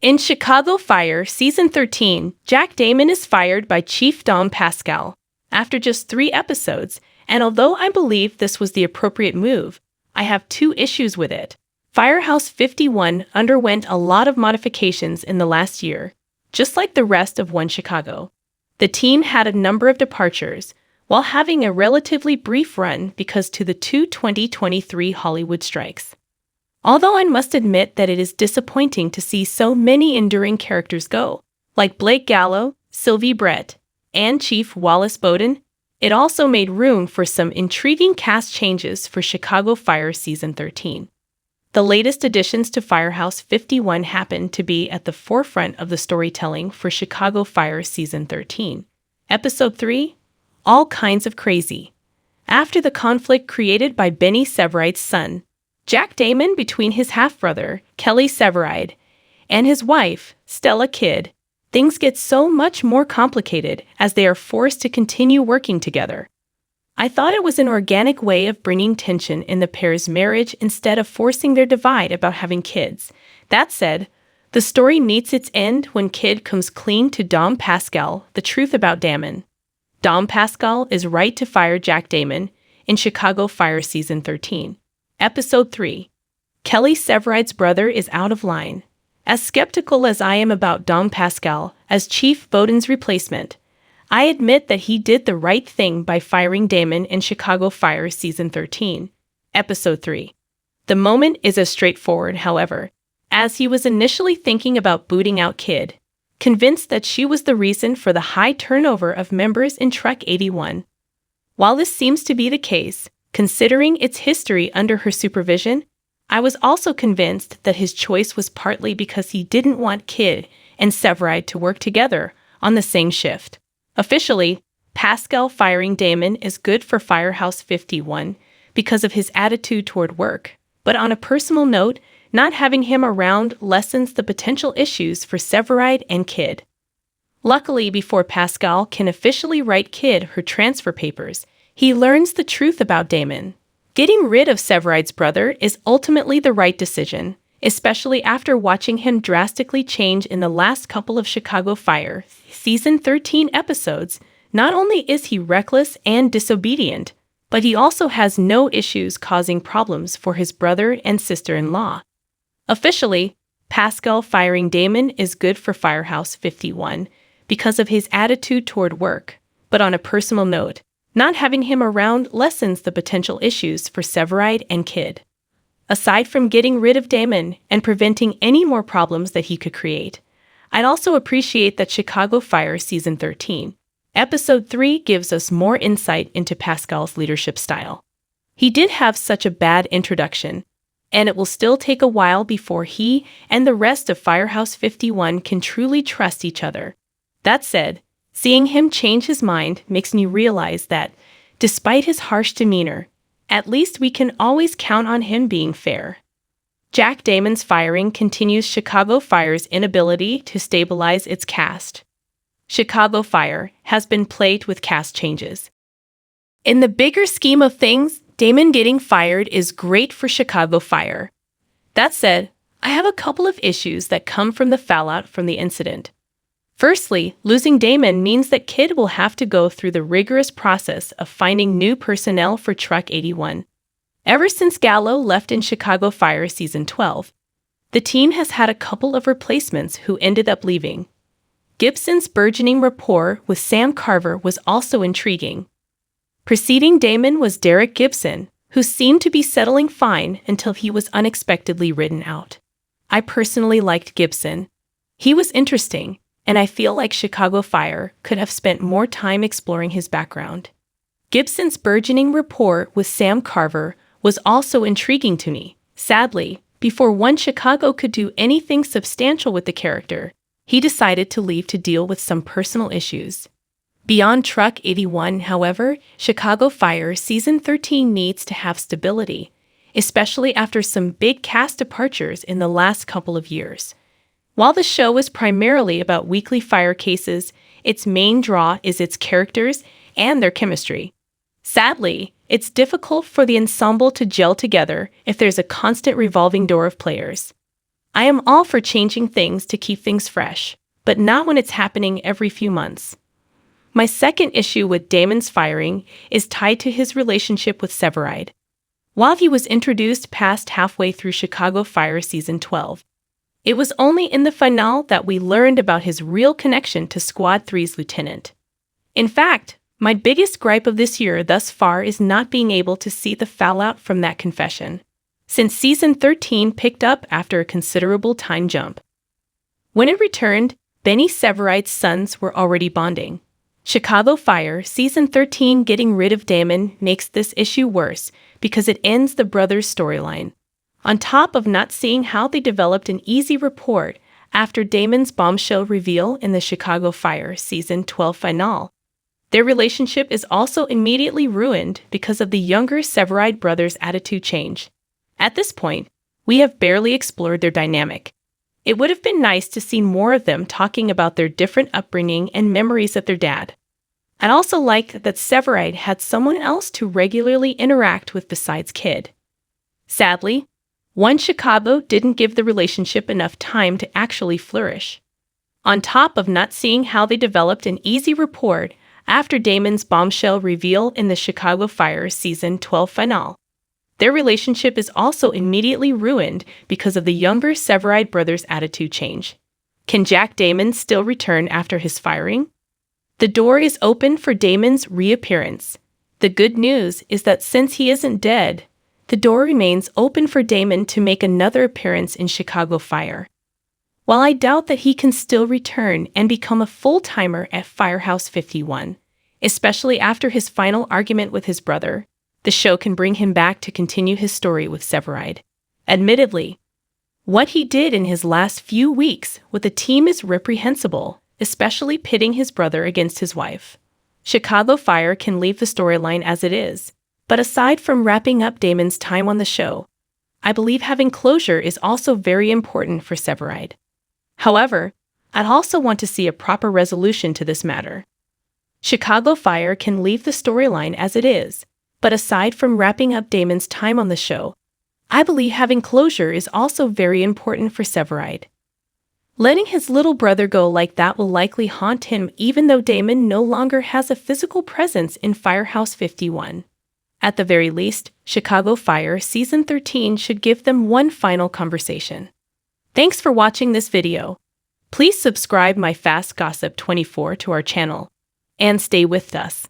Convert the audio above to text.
In Chicago Fire, Season 13, Jack Damon is fired by Chief Dom Pascal after just 3 episodes, and although I believe this was the appropriate move, I have 2 issues with it. Firehouse 51 underwent a lot of modifications in the last year, just like the rest of One Chicago. The team had a number of departures, while having a relatively brief run because to the 2 2023 Hollywood strikes. Although I must admit that it is disappointing to see so many enduring characters go, like Blake Gallo, Sylvie Brett, and Chief Wallace Bowden, it also made room for some intriguing cast changes for Chicago Fire Season 13. The latest additions to Firehouse 51 happen to be at the forefront of the storytelling for Chicago Fire Season 13. Episode 3, All Kinds of Crazy. After the conflict created by Benny Severide's son, Jack Damon, between his half-brother, Kelly Severide, and his wife, Stella Kidd, things get so much more complicated as they are forced to continue working together. I thought it was an organic way of bringing tension in the pair's marriage instead of forcing their divide about having kids. That said, the story meets its end when Kidd comes clean to Dom Pascal the truth about Damon. Dom Pascal is right to fire Jack Damon in Chicago Fire Season 13. Episode 3. Kelly Severide's brother is out of line. As skeptical as I am about Dom Pascal as Chief Bowden's replacement, I admit that he did the right thing by firing Damon in Chicago Fire Season 13. Episode 3. The moment is as straightforward, however, as he was initially thinking about booting out Kidd, convinced that she was the reason for the high turnover of members in Truck 81. While this seems to be the case, considering its history under her supervision, I was also convinced that his choice was partly because he didn't want Kidd and Severide to work together on the same shift. Officially, Pascal firing Damon is good for Firehouse 51 because of his attitude toward work, but on a personal note, not having him around lessens the potential issues for Severide and Kidd. Luckily, before Pascal can officially write Kidd her transfer papers, he learns the truth about Damon. Getting rid of Severide's brother is ultimately the right decision, especially after watching him drastically change in the last couple of Chicago Fire Season 13 episodes. Not only is he reckless and disobedient, but he also has no issues causing problems for his brother and sister-in-law. Officially, Pascal firing Damon is good for Firehouse 51 because of his attitude toward work, but on a personal note, not having him around lessens the potential issues for Severide and Kidd. Aside from getting rid of Damon and preventing any more problems that he could create, I'd also appreciate that Chicago Fire Season 13. Episode 3 gives us more insight into Pascal's leadership style. He did have such a bad introduction, and it will still take a while before he and the rest of Firehouse 51 can truly trust each other. That said, seeing him change his mind makes me realize that, despite his harsh demeanor, at least we can always count on him being fair. Jack Damon's firing continues Chicago Fire's inability to stabilize its cast. Chicago Fire has been plagued with cast changes. In the bigger scheme of things, Damon getting fired is great for Chicago Fire. That said, I have a couple of issues that come from the fallout from the incident. Firstly, losing Damon means that Kidd will have to go through the rigorous process of finding new personnel for Truck 81. Ever since Gallo left in Chicago Fire Season 12, the team has had a couple of replacements who ended up leaving. Gibson's burgeoning rapport with Sam Carver was also intriguing. Preceding Damon was Derek Gibson, who seemed to be settling fine until he was unexpectedly written out. I personally liked Gibson. He was interesting, and I feel like Chicago Fire could have spent more time exploring his background. Gibson's burgeoning rapport with Sam Carver was also intriguing to me. Sadly, before One Chicago could do anything substantial with the character, he decided to leave to deal with some personal issues. Beyond Truck 81, however, Chicago Fire Season 13 needs to have stability, especially after some big cast departures in the last couple of years. While the show is primarily about weekly fire cases, its main draw is its characters and their chemistry. Sadly, it's difficult for the ensemble to gel together if there's a constant revolving door of players. I am all for changing things to keep things fresh, but not when it's happening every few months. My second issue with Damon's firing is tied to his relationship with Severide. While he was introduced past halfway through Chicago Fire Season 12, it was only in the finale that we learned about his real connection to Squad 3's lieutenant. In fact, my biggest gripe of this year thus far is not being able to see the fallout from that confession, since Season 13 picked up after a considerable time jump. When it returned, Benny Severide's sons were already bonding. Chicago Fire Season 13 getting rid of Damon makes this issue worse because it ends the brothers' storyline. On top of not seeing how they developed an easy rapport after Damon's bombshell reveal in the Chicago Fire Season 12 finale, their relationship is also immediately ruined because of the younger Severide brothers' attitude change. At this point, we have barely explored their dynamic. It would have been nice to see more of them talking about their different upbringing and memories of their dad. I'd also like that Severide had someone else to regularly interact with besides Kid. Sadly, One Chicago didn't give the relationship enough time to actually flourish. On top of not seeing how they developed an easy rapport after Damon's bombshell reveal in the Chicago Fire Season 12 finale, their relationship is also immediately ruined because of the younger Severide brothers' attitude change. Can Jack Damon still return after his firing? The door is open for Damon's reappearance. The good news is that since he isn't dead, the door remains open for Damon to make another appearance in Chicago Fire. While I doubt that he can still return and become a full-timer at Firehouse 51, especially after his final argument with his brother, the show can bring him back to continue his story with Severide. Admittedly, what he did in his last few weeks with the team is reprehensible, especially pitting his brother against his wife. Chicago Fire can leave the storyline as it is, but aside from wrapping up Damon's time on the show, I believe having closure is also very important for Severide. However, I'd also want to see a proper resolution to this matter. Chicago Fire can leave the storyline as it is, but aside from wrapping up Damon's time on the show, I believe having closure is also very important for Severide. Letting his little brother go like that will likely haunt him even though Damon no longer has a physical presence in Firehouse 51. At the very least, Chicago Fire Season 13 should give them one final conversation. Thanks for watching this video. Please subscribe my Fast Gossip 24 to our channel and stay with us.